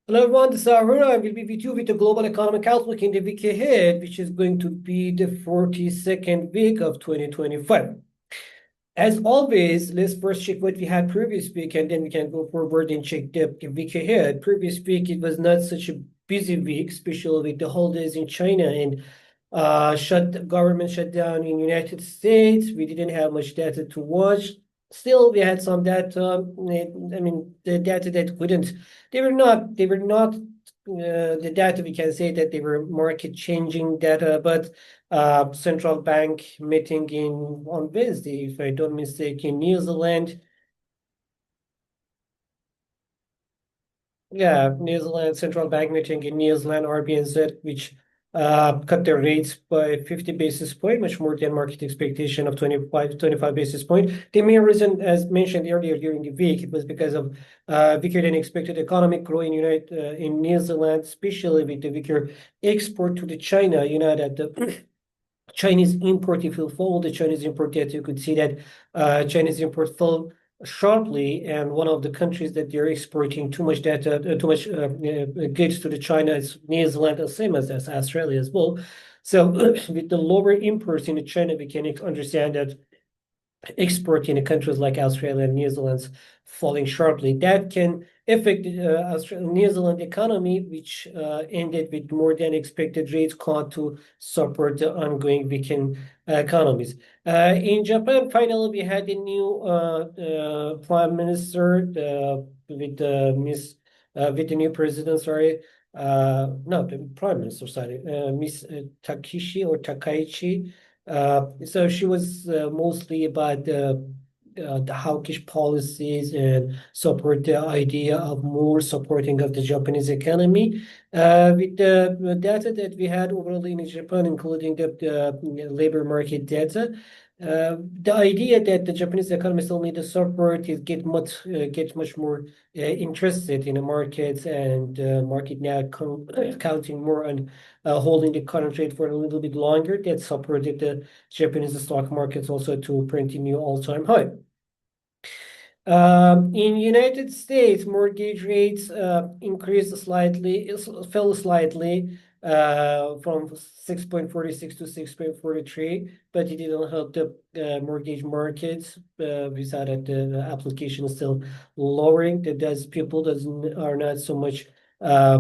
Hello everyone, this is Aruna. I will be with you with the global economic outlook in the week ahead, which is going to be the 42nd week of 2025. As always, let's first check what we had previous week and then we can go forward and check the week ahead. Previous week, it was not such a busy week, especially with the holidays in China and government shutdown in United States. We didn't have much data to watch. Still, we had some data. I mean, the data that couldn't, they were not the data we can say that they were market changing data, but central bank meeting in on Wednesday, if I don't mistake, in New Zealand. Yeah, New Zealand central bank meeting in New Zealand, RBNZ, which cut their rates by 50 basis point, much more than market expectation of 25 basis point. The main reason, as mentioned earlier during the week, it was because of weaker than expected economic growth in New Zealand, especially with the weaker export to the China. You know that the Chinese import, if you follow the Chinese import data, you could see that Chinese import fell sharply, and one of the countries that they're exporting too much data, too much goods to the China is New Zealand, the same as Australia as well. So with the lower imports in China, we can understand that export in countries like Australia and New Zealand's falling sharply. That can affect New Zealand economy, which ended with more than expected rates cut to support the ongoing weakened economies. In Japan, finally, we had a new prime minister with the new president. Sorry. No, the prime minister, sorry, Miss Takishi or Takaichi. So she was mostly about the hawkish policies and support the idea of more supporting of the Japanese economy. With the data that we had overall in Japan, including the labor market data, the idea that the Japanese economy still need to support is get much more interested in the markets, and market now counting more on holding the current rate for a little bit longer. That supported the Japanese stock markets also to print a new all-time high. In United States, mortgage rates fell slightly from 6.46 to 6.43, but it didn't help the mortgage markets. We saw that the application is still lowering. That does people doesn't are not so much I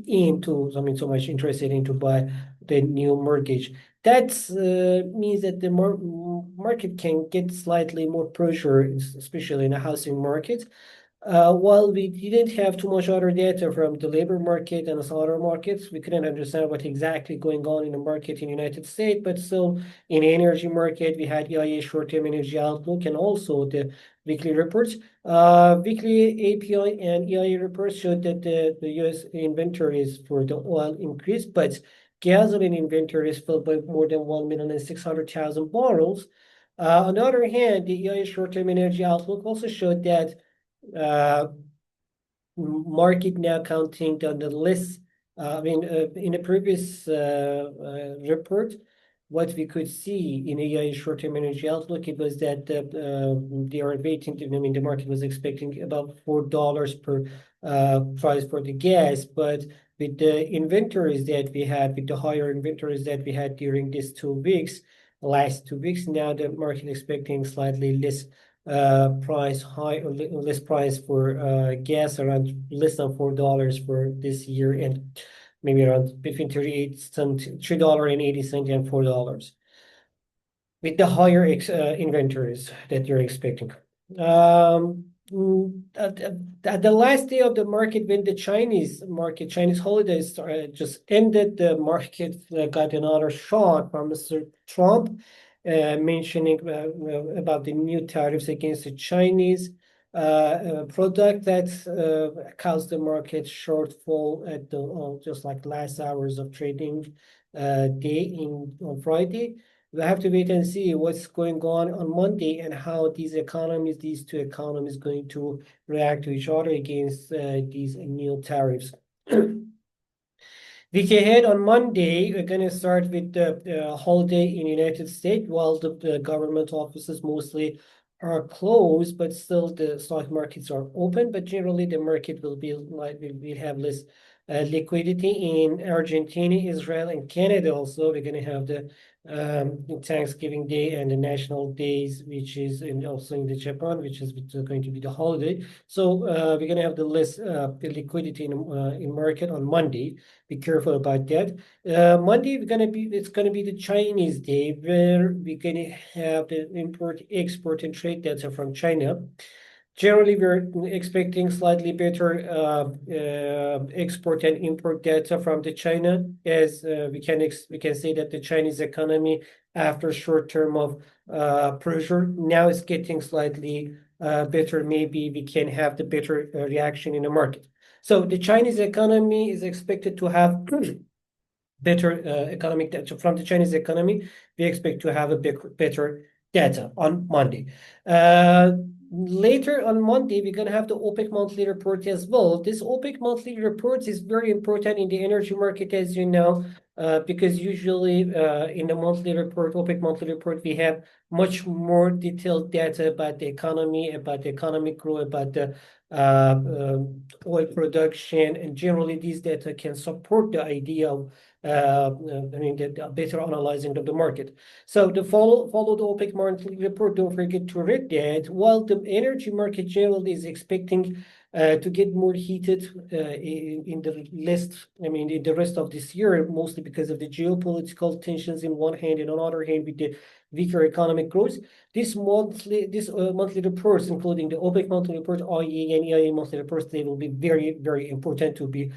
mean, so much interested into buy the new mortgage. That means that the market can get slightly more pressure, especially in the housing market. While we didn't have too much other data from the labor market and some other markets, we couldn't understand what exactly going on in the market in the United States. But still, in the energy market, we had EIA short-term energy outlook and also the weekly reports. Weekly API and EIA reports showed that the U.S. inventories for the oil increased, but gasoline inventories fell by more than 1,600,000 barrels. On the other hand, the EIA short-term energy outlook also showed that uh, market now counting on the list. In the previous report, what we could see in AI short-term energy outlook, it was that they are waiting. I mean, the market was expecting about $4 per price for the gas, but with the inventories that we had, with the higher inventories that we had during these 2 weeks, last 2 weeks, now the market expecting slightly less price high or less price for gas, around less than $4 for this year, and maybe around between 38 cents, $3.80 and $4 with the higher inventories that you're expecting. At the last day of the market, when the Chinese holidays just ended, the market got another shot from Mr. Trump, mentioning about the new tariffs against the Chinese product that caused the market shortfall at the just like last hours of trading day on Friday. We have to wait and see what's going on Monday and how these two economies, going to react to each other against these new tariffs. Week ahead on Monday, we're going to start with the holiday in United States, while the government offices mostly are closed, but still the stock markets are open. But generally, the market will be like we have less liquidity in Argentina, Israel, and Canada. Also, we're going to have the Thanksgiving Day and the national days, which is also in the Japan, which is going to be the holiday. So we're going to have the less the liquidity in market on Monday. Be careful about that. Monday it's gonna be the Chinese day where we're gonna have the import, export, and trade data from China. Generally, we're expecting slightly better export and import data from the China, as we can say that the Chinese economy, after short term of pressure, now is getting slightly better. Maybe we can have the better reaction in the market. So the Chinese economy is expected to have better economic data from the Chinese economy. We expect to have a better data on Monday. Later on Monday, we're going to have the OPEC monthly report as well. This OPEC monthly report is very important in the energy market, as you know, because usually in the monthly report, OPEC monthly report, we have much more detailed data about the economy, about the economic growth, about the oil production, and generally these data can support the idea of the better analyzing of the market. So to follow the OPEC monthly report, don't forget to read that. While the energy market generally is expecting to get more heated in the rest of this year, mostly because of the geopolitical tensions in one hand, and on the other hand, with the weaker economic growth. This monthly reports, including the OPEC monthly report, IEA and EIA monthly reports, they will be very, very important to be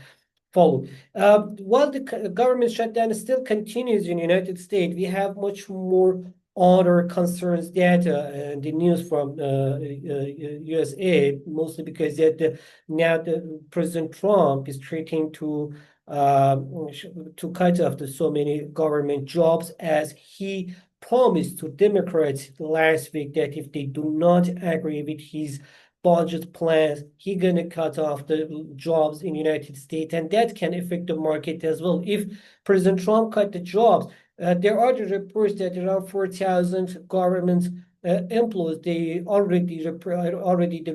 followed. While the government shutdown still continues in the United States, we have much more other concerns data and the news from USA, mostly because now the President Trump is threatening to cut off so many government jobs, as he promised to Democrats last week that if they do not agree with his budget plans, he's going to cut off the jobs in the United States, and that can affect the market as well. If President Trump cut the jobs, there are the reports that around 4,000 government employees, they already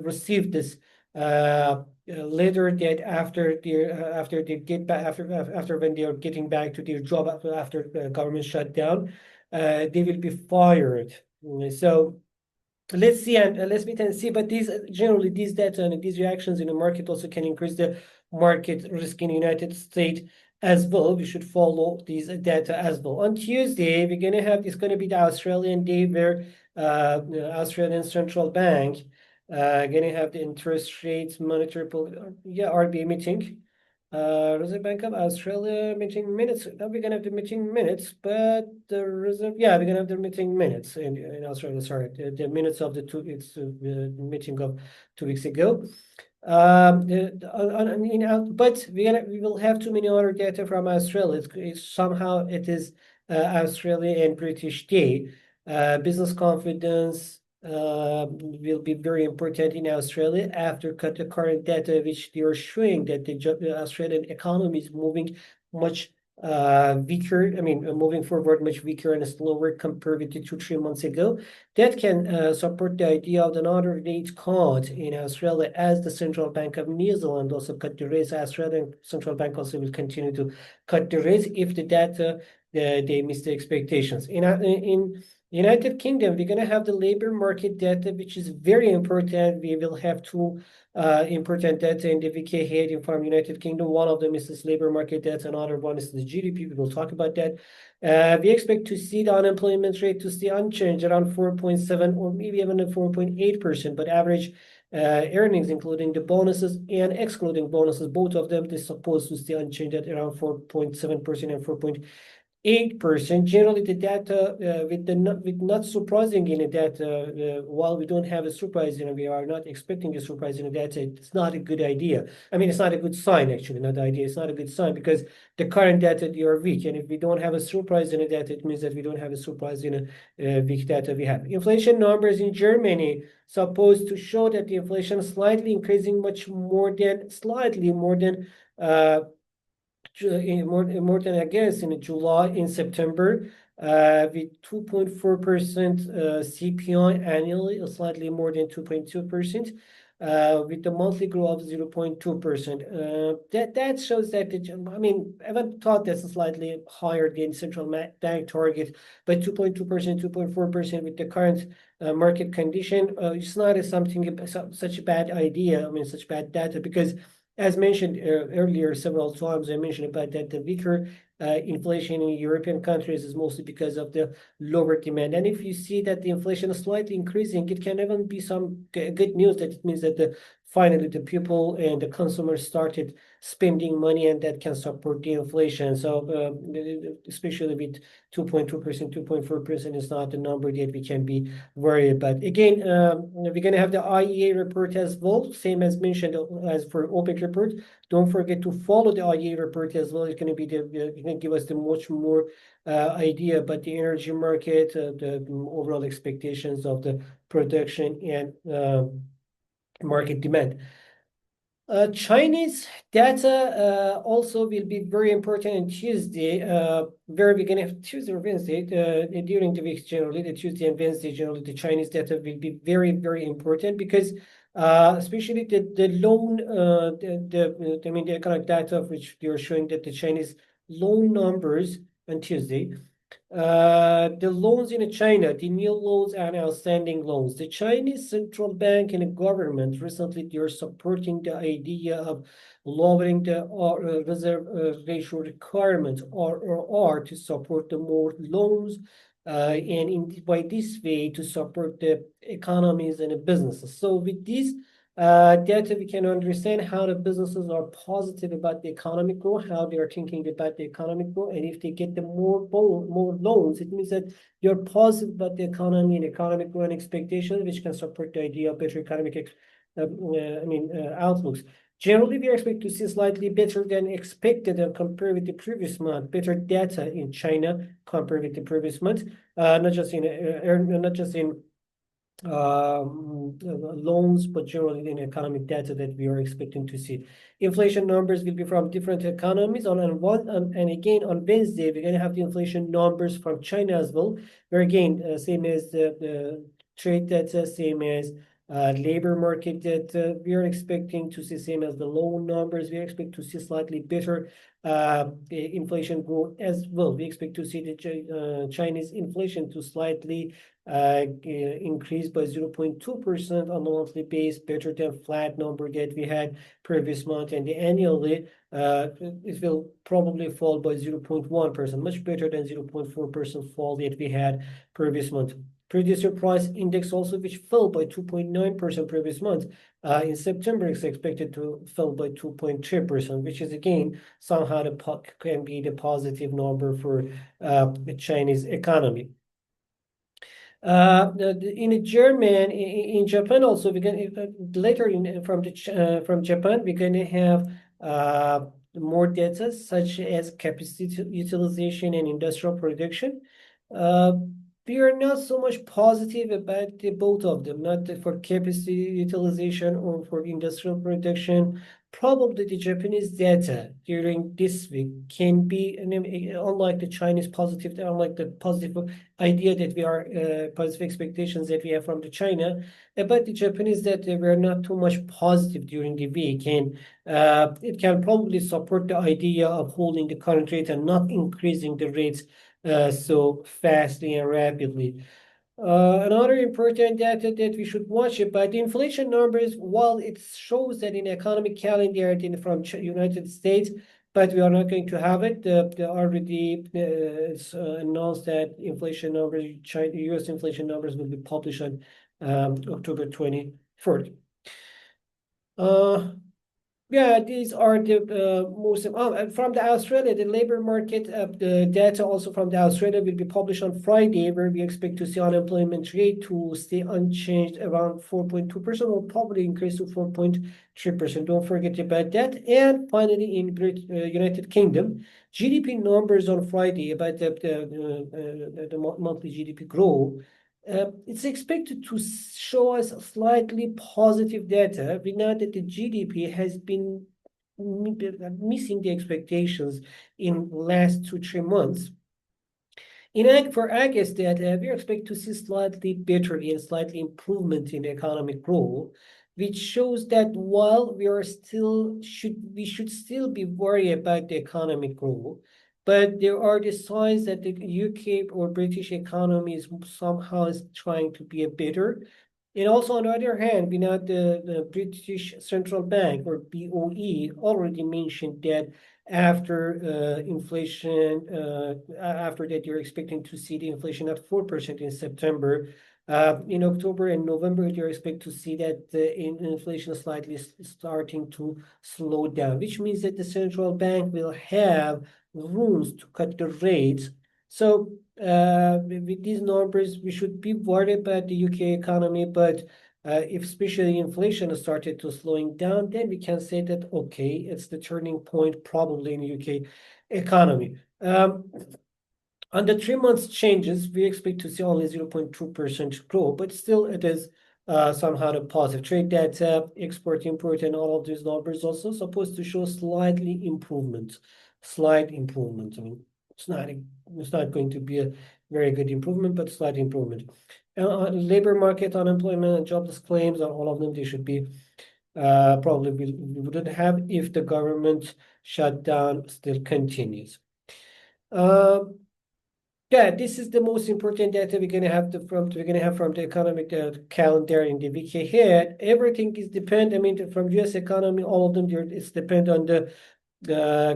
received this letter that after they get back, after when they are getting back to their job after government shutdown, they will be fired. So let's see, and let's wait and see. But these data and these reactions in the market also can increase the market risk in the United States as well. We should follow these data as well. On Tuesday, it's going to be the Australian day, where Australian Central Bank going to have the interest rates monetary RBA meeting. Reserve Bank of Australia meeting minutes. Now we're gonna have the meeting minutes, but the reserve, we're gonna have the meeting minutes in Australia. Sorry, the minutes of the meeting of 2 weeks ago. But we will have too many other data from Australia. Somehow it is Australia and British day. Business confidence will be very important in Australia after the current data, which they are showing that the Australian economy is moving much weaker. Moving forward much weaker and slower compared with 2-3 months ago. That can support the idea of another rate cut in Australia, as the Central Bank of New Zealand also cut the rates. Australian Central Bank also will continue to cut the rates if the data they miss the expectations. In United Kingdom, we're going to have the labor market data, which is very important. We will have two important data in the week ahead from United Kingdom. One of them is this labor market data, another one is the GDP. We will talk about that. We expect to see the unemployment rate to stay unchanged around 4.7 or maybe even at 4.8%, but average earnings, including the bonuses and excluding bonuses, both of them, they're supposed to stay unchanged at around 4.7% and 4.8%. Generally, the data with not surprising in the data, while we don't have a surprise, we are not expecting a surprise in the data. It's not a good idea. It's not a good sign, actually. Not the idea. It's not a good sign, because the current data, they are weak, and if we don't have a surprise in the data, it means that we don't have a surprise in a weak data we have. Inflation numbers in Germany supposed to show that the inflation is slightly increasing, slightly more than I guess in July, in September. with 2.4% CPI annually, slightly more than 2.2%. With the monthly growth of 0.2%. That shows that I mean, I haven't thought that's slightly higher than central bank target, but 2.2%, 2.4% with the current market condition, it's not something such a bad idea. I mean, such bad data because. As mentioned earlier several times, I mentioned about that the weaker inflation in European countries is mostly because of the lower demand. And if you see that the inflation is slightly increasing, it can even be some good news that it means that finally the people and the consumers started spending money and that can support the inflation. So especially with 2.2%, 2.4% is not a number that we can be worried about. Again, we're going to have the IEA report as well, same as mentioned as for OPEC report. Don't forget to follow the IEA report as well. It's going to be it can give us the much more idea about the energy market, the overall expectations of the production and market demand. Chinese data also will be very important on Tuesday, very beginning of Tuesday or Wednesday, during the week generally, the Tuesday and Wednesday generally, the Chinese data will be very, very important because especially the loan, I mean, the economic data which they are showing that the Chinese loan numbers on Tuesday, the loans in China, the new loans and outstanding loans. The Chinese central bank and the government recently they are supporting the idea of lowering the reserve ratio requirement RRR to support the more loans and by this way to support the economies and the businesses. So with this data, we can understand how the businesses are positive about the economic growth, how they are thinking about the economic growth, and if they get the more loans, it means that you're positive about the economy and economic growth and expectations, which can support the idea of better economic, outlooks. Generally, we expect to see slightly better than expected and compared with the previous month, better data in China compared with the previous month, not just in loans, but generally in economic data that we are expecting to see. Inflation numbers will be from different economies. And again, on Wednesday, we're going to have the inflation numbers from China as well, where again, same as the trade data, same as labor market data, we are expecting to see same as the loan numbers. We expect to see slightly better inflation growth as well. We expect to see the Chinese inflation to slightly increase by 0.2% on a monthly base, better than flat number that we had previous month, and annually it will probably fall by 0.1%, much better than 0.4% fall that we had previous month. Producer price index also, which fell by 2.9% previous month, in September is expected to fall by 2.3%, which is again somehow can be the positive number for the Chinese economy. In German, in Japan also, we're going later from Japan, we're going to have more data such as capacity utilization and industrial production. We are not so much positive about both of them, not for capacity utilization or for industrial production. Probably the Japanese data during this week can be, unlike the Chinese positive, unlike the positive idea that we are, positive expectations that we have from the China, but the Japanese data were not too much positive during the week. And it can probably support the idea of holding the current rate and not increasing the rates so fastly and rapidly. Another important data that we should watch about the inflation numbers, while it shows that in economic calendar from United States, but we are not going to have it. Already announced that inflation numbers, US inflation numbers will be published on October 24th. Yeah, these are the most from the Australia, the labor market, the data also from the Australia will be published on Friday, where we expect to see unemployment rate to stay unchanged around 4.2% or probably increase to 4.3%. Don't forget about that. And finally, in United Kingdom, GDP numbers on Friday about the monthly GDP growth. It's expected to show us slightly positive data. We know that the GDP has been missing the expectations in last 2-3 months. For August, that we expect to see slightly better and slightly improvement in economic growth, which shows that while we should still be worried about the economic growth, but there are the signs that the UK or British economy is somehow is trying to be a better. And also, on the other hand, we know the British Central Bank, or BOE, already mentioned that after that, you're expecting to see the inflation at 4% in September. In October and November, you expect to see that the inflation slightly starting to slow down, which means that the central bank will have rooms to cut the rates. So with these numbers, we should be worried about the UK economy, but if especially inflation has started to slowing down, then we can say that, okay, it's the turning point probably in the UK economy. On the 3 months changes, we expect to see only 0.2% growth, but still it is somehow a positive. Trade data, export, import, and all of these numbers also supposed to show slight improvement. I mean, it's not going to be a very good improvement, but slight improvement. Labor market, unemployment, and jobless claims, all of them, they should be probably we wouldn't have if the government shutdown still continues. Yeah, this is the most important data we're gonna have from the economic calendar in the week ahead. Everything is depend. I mean, from U.S. economy, all of them it's depend on the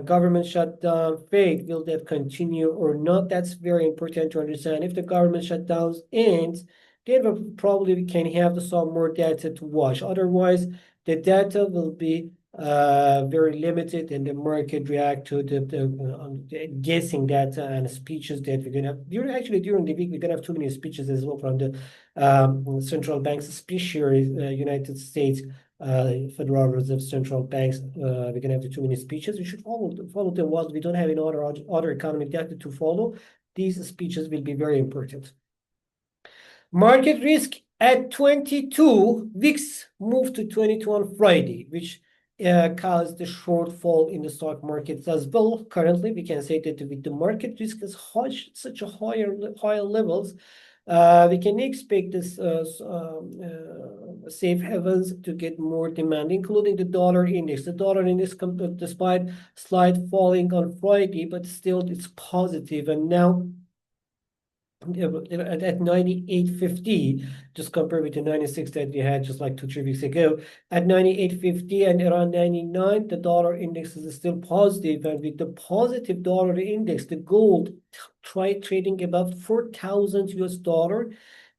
government shutdown fate. Will that continue or not? That's very important to understand. If the government shutdowns ends, then probably we can have some more data to watch. Otherwise, the data will be very limited, and the market react to the guessing data and speeches that we're gonna have during the week. We're gonna have too many speeches as well from the central banks, especially United States Federal Reserve central banks. We're gonna have too many speeches. We should follow them while we don't have any other economic data to follow. These speeches will be very important. Market risk at 22 weeks moved to 22 on Friday, which caused the shortfall in the stock markets as well. Currently, we can say that with the market risk is such a higher levels, we can expect this safe havens to get more demand, including the dollar index. The dollar index, despite slight falling on Friday, but still it's positive, and now at 98.50, just compared with the 96 that we had just like 2-3 weeks ago. At 98.50 and around 99, the dollar index is still positive, and with the positive dollar index, the gold trading above 4,000 US dollar,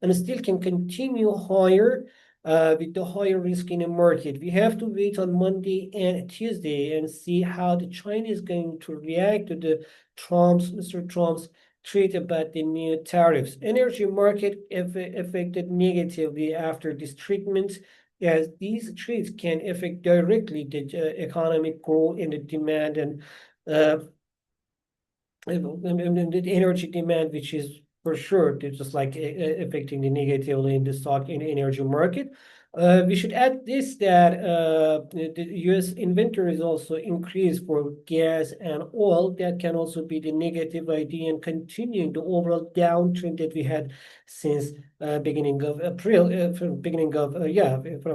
and still can continue higher. With the higher risk in the market, we have to wait on Monday and Tuesday and see how the China is going to react to the Mr. Trump's tweet about the new tariffs. Energy market affected negatively after this treatment, as these treats can affect directly the economic growth and the demand and the energy demand, which is for sure just like affecting the negatively in the stock in energy market. We should add this that the U.S. inventories also increased for gas and oil. That can also be the negative idea and continuing the overall downtrend that we had since beginning of April, from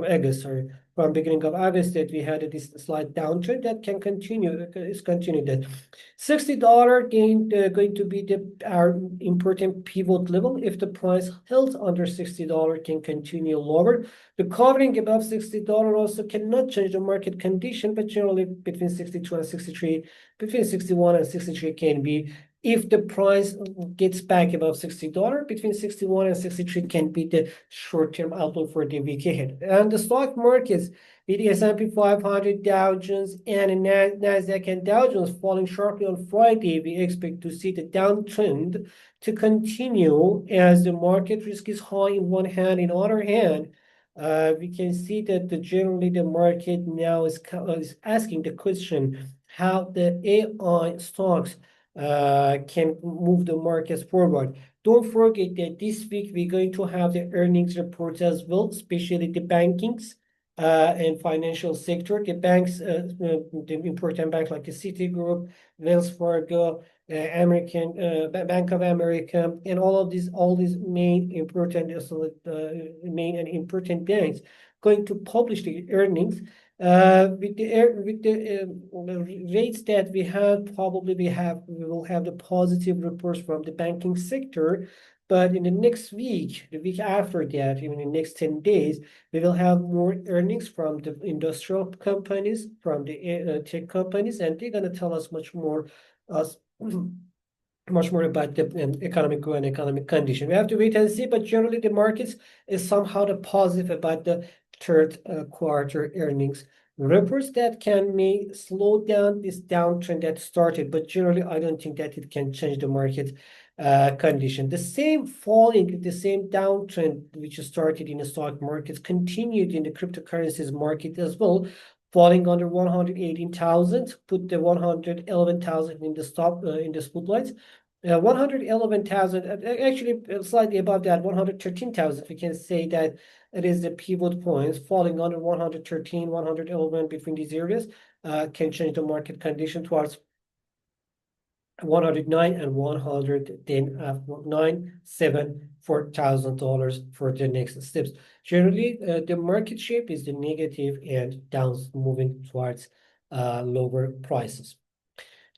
August, sorry. From beginning of August that we had this slight downtrend that can continue. It's continued that $60 going to be our important pivot level. If the price held under $60, can continue lower. The covering above $60 also cannot change the market condition, but generally between 62 and 63, between 61 and 63 can be. If the price gets back above $60, between 61 and 63 can be the short-term outlook for the week ahead. And the stock markets, with the S&P 500, Dow Jones, and Nasdaq and Dow Jones falling sharply on Friday, we expect to see the downtrend to continue as the market risk is high in one hand. In other hand, we can see that generally the market now is asking the question how the AI stocks can move the markets forward. Don't forget that this week we're going to have the earnings reports as well, especially the bankings. and financial sector. The banks, the important banks like the Citigroup, Wells Fargo, Bank of America, and all these main and important banks going to publish the earnings. With the rates that we have, probably we will have the positive reports from the banking sector. But in the next week, the week after that, even in the next 10 days, we will have more earnings from the industrial companies, from the tech companies, and they're going to tell us us much more about the economic growth and economic condition. We have to wait and see, but generally the markets is somehow the positive about the third quarter earnings reports that may slow down this downtrend that started, but generally I don't think that it can change the market condition. The same downtrend which started in the stock markets continued in the cryptocurrencies market as well, falling under 118,000, put the 111,000 in the spotlights. 111,000, actually slightly above that, 113,000. We can say that it is the pivot points. Falling under 113, 111 between these areas can change the market condition towards 109 and 100, then $974,000 for the next steps. Generally, the market shape is the negative and down, moving towards lower prices.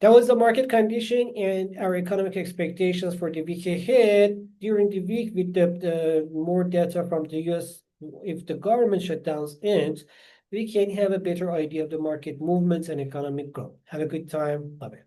That was the market condition and our economic expectations for the week ahead. During the week, with the more data from the US, if the government shutdowns ends, we can have a better idea of the market movements and economic growth. Have a good time. Bye-bye.